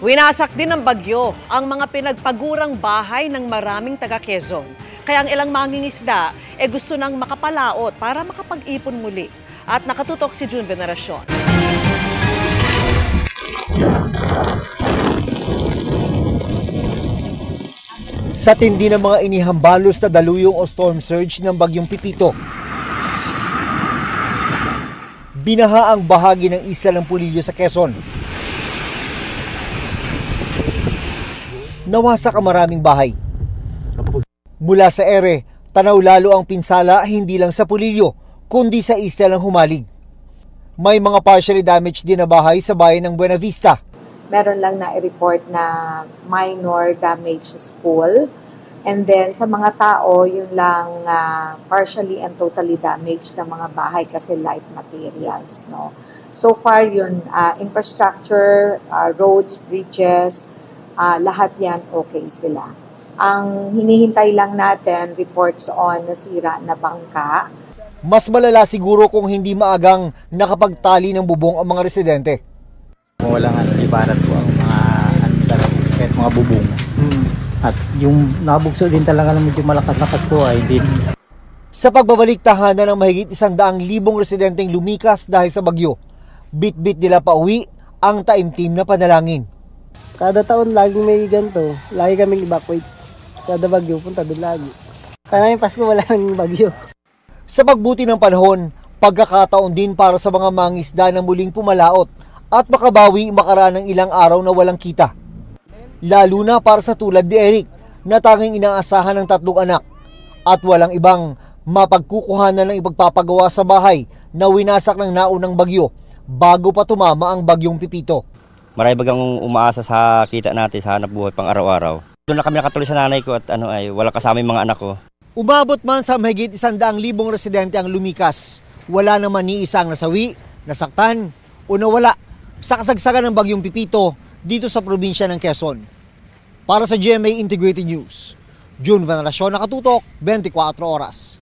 Winasak din ng bagyo ang mga pinagpagurang bahay ng maraming taga-Quezon. Kaya ang ilang mangingisda gusto nang makapalaot para makapag-ipon muli. At nakatutok si June Veneracion. Sa tindi ng mga inihambalos na daluyong o storm surge ng bagyong Pipito, binaha ang bahagi ng isla ng Pulilio sa Quezon. Nawasak ang maraming bahay. Mula sa ere, tanaw lalo ang pinsala hindi lang sa Pulilio, kundi sa isla ng Humalig. May mga partially damaged din na bahay sa bayan ng Buena Vista. Meron lang na i-report na minor damage sa school. And then sa mga tao, yun lang partially and totally damaged na mga bahay kasi light materials. No? So far yun, infrastructure, roads, bridges, lahat yan okay sila. Ang hinihintay lang natin, reports on nasira na bangka. Mas malala siguro kung hindi maagang nakapagtali ng bubong ang mga residente. Kung walang ibarat po ang mga kahit mga bubong. At yung nabugso din talaga ng medyo malakas-lakas po ay hindi. Sa pagbabalik tahanan ng mahigit 100,000 residenteng lumikas dahil sa bagyo, bit-bit nila pauwi ang taimtim na panalangin. Kada taon laging may ganito, lagi kaming evacuate. Kada bagyo, punta doon lagi. Sana yung Pasko wala nang bagyo. Sa pagbuti ng panahon, pagkakataon din para sa mga mangisda na muling pumalaot at makabawi makaraan ng ilang araw na walang kita. Lalo na para sa tulad ni Eric na tanging inaasahan ng 3 anak at walang ibang mapagkukuhanan ng ipagpapagawa sa bahay na winasak ng naunang bagyo bago pa tumama ang bagyong Pipito. Marami bagang umaasa sa kita natin sa hanap buhay pang araw-araw. Doon na kami nakatuloy sa nanay ko at wala kasama yung mga anak ko. Umabot man sa mahigit 100,000 residente ang lumikas, wala naman ni isang nasawi, nasaktan o nawala sa kasagsagan ng bagyong Pipito dito sa probinsya ng Quezon. Para sa GMA Integrated News, June Veneracion, nakatutok, 24 oras.